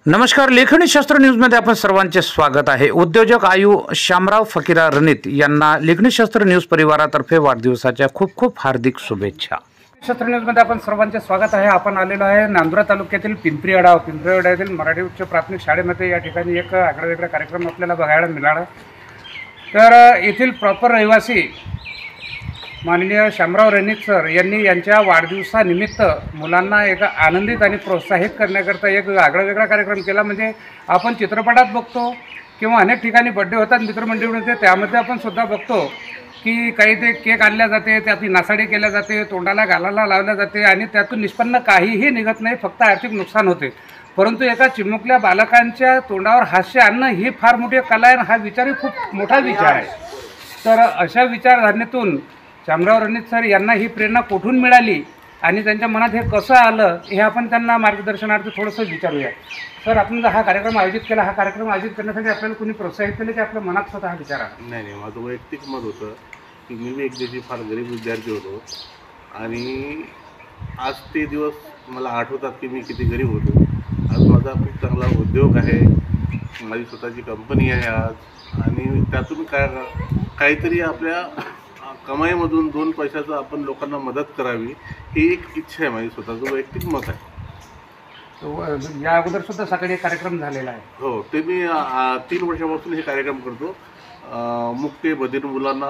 नमस्कार, लेखणी शास्त्र न्यूजमध्ये आपण सर्वांचे स्वागत आहे। उद्योजक आयु शामराव फकीरा रणित यांना लेखणी शास्त्र न्यूज परिवारातर्फे वाढदिवसाच्या खूप खूप हार्दिक शुभेच्छा। शास्त्र न्यूजमध्ये आपण सर्वांचे स्वागत आहे। आपण आलेलो आहे नांदुरा तालुक्यातील पिंपरीवाड्यातील मराठी उच्च प्राथमिक शाळेमध्ये। या ठिकाणी एक आगळावेगळा कार्यक्रम आपल्याला बघायला मिळाला। तर येथील प्रॉपर रहिवासी माननीय शामराव रणित सर यांनी यांच्या वाढदिवसानिमित्त मुलांना एक आनंदित आणि प्रोत्साहित करण्याकरता एक आगळावेगळा कार्यक्रम केला। म्हणजे आपण चित्रपटात बघतो किंवा अनेक ठिकाणी बर्थडे होतात, मित्रमंडळी होते, त्यामध्ये आपण सुद्धा बघतो की काही ते केक आणल्या जाते, त्याची नासाडी केल्या जाते, तोंडाला गालाला लावल्या जाते आणि त्यातून निष्पन्न काहीही निघत नाही, फक्त आर्थिक नुकसान होते। परंतु एका चिमुकल्या बालकांच्या तोंडावर हास्य आणणं ही फार मोठी कला आहे। हा विचारही खूप मोठा विचार आहे। तर अशा विचारधारणेतून शामराव रणित सर यांना ही प्रेरणा कुठून मिळाली आणि त्यांच्या मनात हे कसं आलं हे आपण त्यांना मार्गदर्शनार्थ थोडंसं विचारूया। सर, आपण हा कार्यक्रम आयोजित केला, हा कार्यक्रम आयोजित करण्यासाठी आपल्याला कोणी प्रोत्साहित केलं की आपल्या मनात स्वतः विचार आला? नाही, माझं वैयक्तिक मत होतं की मी एक दिवशी फार गरीब विद्यार्थी होतो आणि आज ते दिवस मला आठवतात की मी किती गरीब होतो। आज माझा खूप चांगला उद्योग आहे, माझी स्वतःची कंपनी आहे आज, आणि त्यातून काहीतरी आपल्या कमाईमधून 2 पैशाचं आपण लोकांना मदत करावी ही एक इच्छा आहे, माझी स्वतःचं वैयक्तिक मत आहे। या अगोदर सुद्धा सकाळी एक कार्यक्रम झालेला आहे। हो, ते मी 3 वर्षापासून हे कार्यक्रम करतो। मुक्ते बधिर मुलांना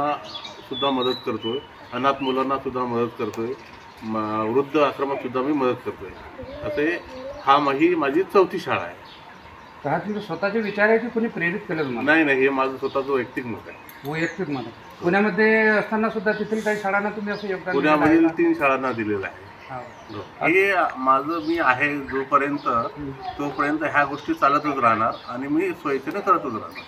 सुद्धा मदत करतोय, अनाथ मुलांना सुद्धा मदत करतोय, वृद्ध आश्रमात सुद्धा मी मदत करतोय। असे माझी 4थी शाळा आहे। तर तुमचे स्वतःचे विचार आहे की कोणी प्रेरित केलं तुम्हाला? नाही, हे माझं स्वतःचं वैयक्तिक मत आहे। वैयक्तिक मत आहे। पुण्यामध्ये असताना सुद्धा तिथील काही शाळांना तुम्ही असं योगदान पुण्यामधील 3 शाळांना दिलेलं आहे। हे माझं मी आहे तोपर्यंत ह्या गोष्टी चालतच राहणार आणि मी स्वेच्छेने करतच राहणार।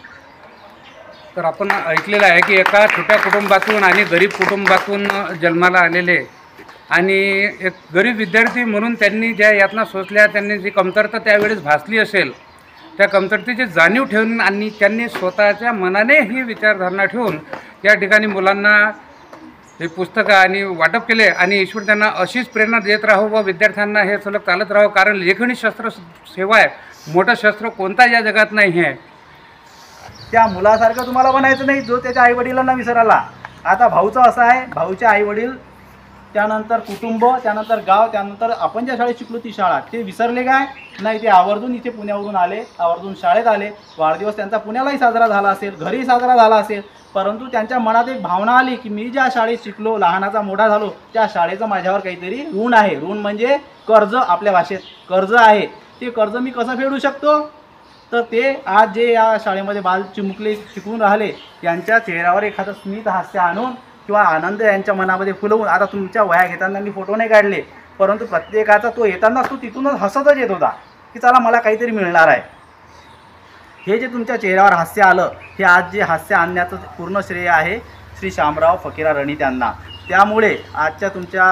तर आपण ऐकलेलं आहे की एका छोट्या कुटुंबातून आणि गरीब कुटुंबातून जन्माला आलेले आणि एक गरीब विद्यार्थी म्हणून त्यांनी ज्या यातना सोसल्या, त्यांनी जी कमतरता त्यावेळेस भासली असेल, त्या कमतरतेची जाणीव ठेवून आणि त्यांनी स्वतःच्या मनाने ही विचारधारणा ठेवून या ठिकाणी मुलांना हे पुस्तकं आणि वाटप केले आणि ईश्वर त्यांना अशीच प्रेरणा देत राहो व विद्यार्थ्यांना हे सलग चालत राहो। कारण लेखणी शस्त्र सेवा आहे, मोठं शस्त्र कोणता या जगात नाही आहे। त्या मुलासारखं तुम्हाला बनायचं नाही जो त्याच्या आईवडिलांना विसराला। आता भाऊचं असं आहे, भाऊचे आईवडील, त्यानंतर कुटुंब, त्यानंतर गाव, त्यानंतर आपण ज्या शाळेत शिकलो ती शाळा, ते विसरले काय नाही। ते आवर्जून इथे पुण्यावरून आले, आवर्जून शाळेत आले। वाढदिवस त्यांचा पुण्यालाही साजरा झाला असेल, घरीही साजरा झाला असेल, परंतु त्यांच्या मनात एक भावना आली की मी ज्या शाळेत शिकलो, लहानाचा मोठा झालो, त्या शाळेचं माझ्यावर काहीतरी ऋण आहे। ऋण म्हणजे कर्ज, आपल्या भाषेत कर्ज आहे। ते कर्ज मी कसं फेडू शकतो? तर ते आज जे या शाळेमध्ये बाल चिमुकले शिकून राहिले यांच्या चेहऱ्यावर एखादं स्मित हास्य आणून किंवा आनंद यांच्या मनामध्ये फुलवून, आता तुमच्या वह्या घेताना मी फोटो नाही काढले, परंतु प्रत्येकाचा तो येतानाच तो तिथूनच हसतच येत होता की चला मला काहीतरी मिळणार आहे। हे जे तुमच्या चेहऱ्यावर हास्य आलं, हे आज जे हास्य आणण्याचं पूर्ण श्रेय आहे श्री शामराव फकीरा रणित यांना। त्यामुळे आजच्या तुमच्या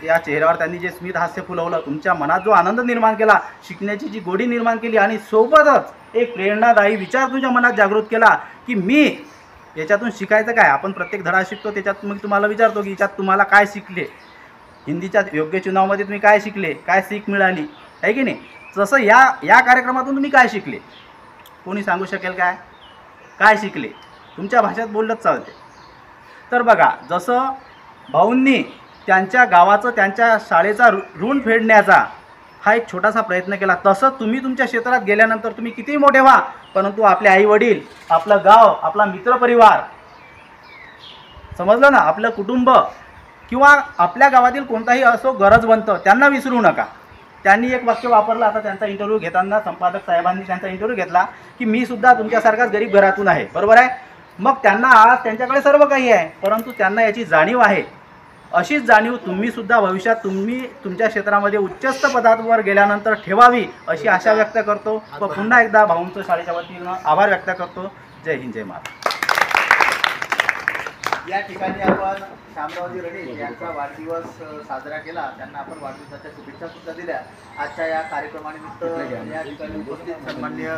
या चेहऱ्यावर त्यांनी जे स्मित हास्य फुलवलं, तुमच्या मनात जो आनंद निर्माण केला, शिकण्याची जी गोडी निर्माण केली आणि सोबतच एक प्रेरणादायी विचार तुमच्या मनात जागृत केला की मी याच्यातून शिकायचं काय। आपण प्रत्येक धडा शिकतो, त्याच्यात मी तुम्हाला विचारतो की याच्यात तुम्हाला काय शिकले, हिंदीच्या योग्य चुनावामध्ये तुम्ही काय शिकले, काय सीख मिळाली आहे की नाही। तसं या कार्यक्रमातून तुम्ही काय शिकले, कोणी सांगू शकेल काय शिकले? तुमच्या भाषेत बोललंच चालते। तर बघा, जसं भाऊंनी त्यांच्या गावाचं, त्यांच्या शाळेचा ऋण फेडण्याचा हा एक छोटासा प्रयत्न केला, तसं तुम्ही तुमच्या क्षेत्रात गेल्यानंतर तुम्ही कितीही मोठे व्हा, परंतु आपले आईवडील, आपलं गाव, आपला मित्रपरिवार, समजलं ना, आपलं कुटुंब किंवा आपल्या गावातील कोणताही असो गरजवंत, त्यांना विसरू नका। त्यांनी एक वाक्य वापरलं, आता त्यांचा इंटरव्ह्यू घेताना संपादक साहेबांनी त्यांचा इंटरव्ह्यू घेतला की मी सुद्धा तुमच्यासारखाच गरीब घरातून आहे, बरोबर आहे। मग त्यांना आज त्यांच्याकडे सर्व काही आहे, परंतु त्यांना याची जाणीव आहे। अशीच जाणीव तुम्ही सुद्धा भविष्यात तुमच्या क्षेत्रामध्ये उच्चस्थ पदावर गेल्यानंतर ठेवावी अशी आशा व्यक्त करतो व पुन्हा एकदा भाऊंचं शाळेच्या वतीनं आभार व्यक्त करतो। जय हिंद, जय महाराष्ट्र। या ठिकाणी आपण शामरावजी रणित यांचा वाढदिवस साजरा केला, त्यांना आपण वाढदिवसाच्या शुभेच्छा सुद्धा दिल्या। आजच्या या कार्यक्रमानिमित्त या ठिकाणी उपस्थित सन्माननीय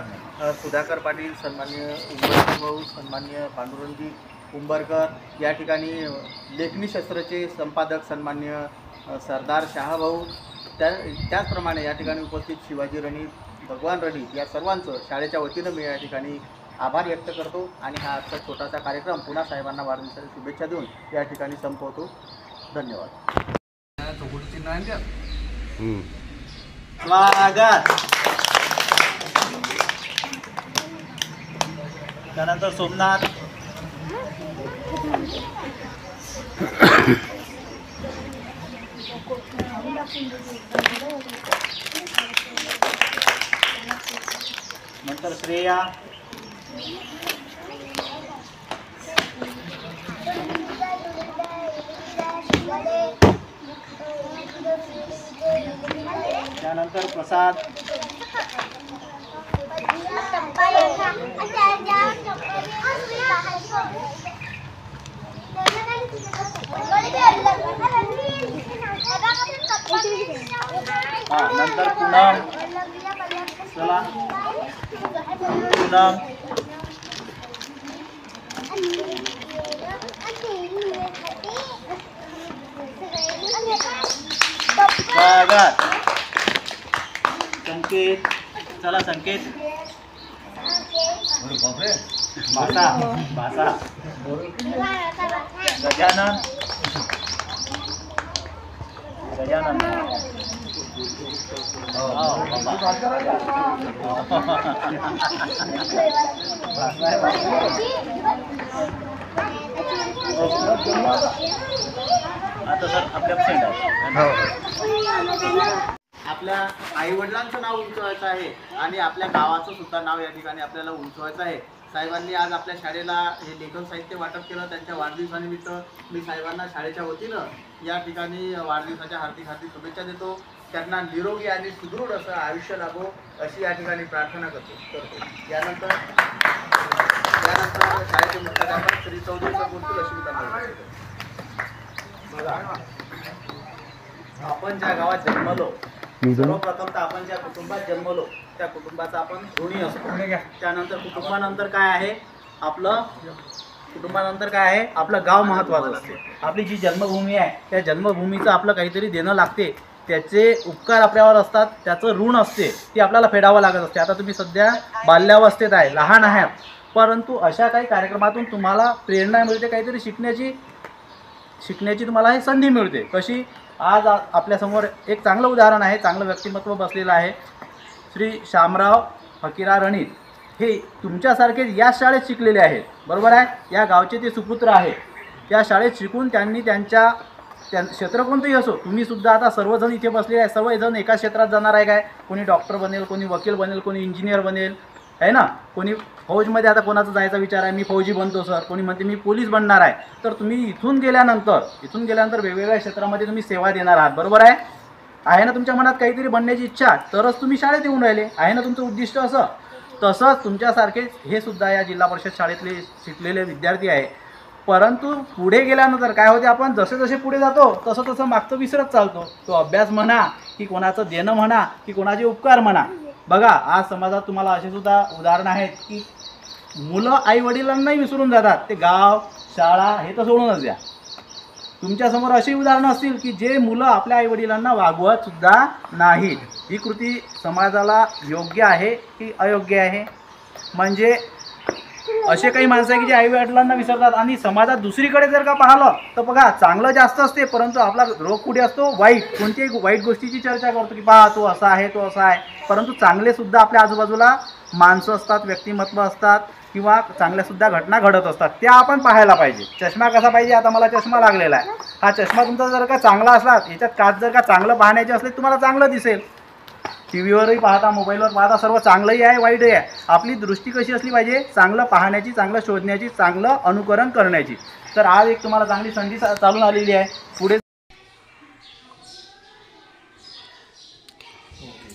सुधाकर पाटील, सन्माननीय उंबरकर भाऊ, सन्माननीय पांडुरंगी उंबरकर, या ठिकाणी लेखणी शस्त्रचे संपादक सन्माननीय सरदार शहाभाऊ, त्याचप्रमाणे या ठिकाणी उपस्थित शिवाजी रणित, भगवान रणित या सर्वांचं शाळेच्या वतीनं मी या ठिकाणी आभार व्यक्त करतो आणि हा आजचा छोटासा कार्यक्रम पुन्हा साहेबांना वाढदिवसाच्या शुभेच्छा देऊन या ठिकाणी संपवतो. धन्यवाद. स्वागत. त्यानंतर सोमनाथ. नंतर श्रेया. त्यानंतर प्रसाद. नंतर पूनम. चला पूनम. स्वागत. संकेत. चला संकेत. भाषा. भाषा. गजानन. गजानन. आता सर आपल्या फ्रेंड आपल्या आईवडिलांचं नाव उंचवायचं आहे आणि आपल्या गावाचं सुद्धा नाव या ठिकाणी आपल्याला उंचवायचं आहे. साहेबांनी आज आपल्या शाळेला हे लेखन साहित्य वाटप केलं. त्यांच्या वाढदिवसानिमित्त मी साहेबांना शाळेच्या वतीनं या ठिकाणी वाढदिवसाच्या हार्दिक हार्दिक शुभेच्छा देतो. त्यांना निरोगी आणि सुदृढ असं आयुष्य लाभो अशी या ठिकाणी प्रार्थना करतो. यानंतर शाळेचे मुख्याध्यापक श्री चौधरी सर बोलतील अशी मी त्यांना बघा. आपण ज्या गावात जन्मलो, सर्वप्रथम तर आपण ज्या कुटुंबात जन्मलो त्या कुटुंबाचा आपण ऋणी असतो. त्यानंतर कुटुंबानंतर काय आहे आपलं, कुटुंबानंतर काय आहे आपलं गाव महत्त्वाचं असते. आपली जी जन्मभूमी आहे त्या जन्मभूमीचं आपलं काहीतरी देणं लागते. त्याचे उपकार आपल्यावर असतात, त्याचं ऋण असते, ती आपल्याला फेडावं लागत असते. आता तुम्ही सध्या बाल्यावस्थेत आहे, लहान आहात, परंतु अशा काही कार्यक्रमातून तुम्हाला प्रेरणा मिळते, काहीतरी शिकण्याची तुम्हाला ही संधी मिळते. कशी, आज आपल्यासमोर एक चांगलं उदाहरण आहे, चांगलं व्यक्तिमत्व बसलेलं आहे. श्री शामराव फकीरा रणित हे तुमच्यासारखेच या शाळेत शिकलेले आहेत, बरोबर आहे. या गावचे ते सुपुत्र आहे. या शाळेत शिकून त्यांनी त्यांच्या क्षेत्र कोणतंही असो, तुम्हीसुद्धा आता सर्वजण इथे बसलेले आहे, सर्वजण एका क्षेत्रात जाणार आहे काय. कोणी डॉक्टर बनेल, कोणी वकील बनेल, कोणी इंजिनियर बनेल, आहे ना. कोणी फौजमध्ये, आता कोणाचा जायचा विचार आहे, मी फौजी बनतो सर, कोणी म्हणते मी पोलीस बनणार आहे. तर तुम्ही इथून गेल्यानंतर वेगवेगळ्या क्षेत्रामध्ये तुम्ही सेवा देणार आहात, बरोबर आहे ना. तुमच्या मनात काहीतरी बनण्याची इच्छा, तरच तुम्ही शाळेत येऊन राहिले, आहे ना तुमचं उद्दिष्ट असं. तसंच तुमच्यासारखेच हे सुद्धा या जिल्हा परिषद शाळेतले शिकलेले विद्यार्थी आहे. परंतु पुढे गेल्यानंतर काय होते, आपण जसे पुढे जातो तसं मागचं विसरत चालतो. तो अभ्यास म्हणा की कोणाचं देणं म्हणा की कोणाचे उपकार म्हणा. बघा, आज समाजात तुम्हाला असे सुद्धा उदाहरणं आहेत की मुलं आई वडिलांनाही विसरून जातात. ते गाव, शाळा हे तर सोडूनच द्या. तुमच्यासमोर अशी उदाहरणं असतील की जे मुलं आपल्या आई वडिलांना वागवत सुद्धा नाहीत. ही कृती समाजाला योग्य आहे की अयोग्य आहे. म्हणजे असे काही माणसं आहे की जे आई वडिलांना विसरतात. आणि समाजात दुसरीकडे जर का पाहिलं तर बघा, चांगलं जास्त असते, परंतु आपला रोग कुठे असतो, वाईट. कोणत्याही वाईट गोष्टीची चर्चा करतो की पहा तो असा आहे, तो असा आहे. परंतु चांगले सुद्धा आपल्या आजूबाजूला माणसं असतात, व्यक्तिमत्व असतात किंवा चांगल्यासुद्धा घटना घडत असतात, त्या आपण पाहायला पाहिजे. चष्मा कसा पाहिजे, आता मला चष्मा लागलेला आहे, हा चष्मा तुमचा जर का चांगला असला, याच्यात काच जर का चांगलं पाहण्याचे असले तुम्हाला चांगलं दिसेल. टी व्हीवरही पाहता, मोबाईलवर पाहता, सर्व चांगलंही आहे वाईटही आहे. आपली दृष्टी कशी असली पाहिजे, चांगलं पाहण्याची, चांगलं शोधण्याची, चांगलं अनुकरण करण्याची. तर आज एक तुम्हाला चांगली संधी चालून आलेली आहे. पुढे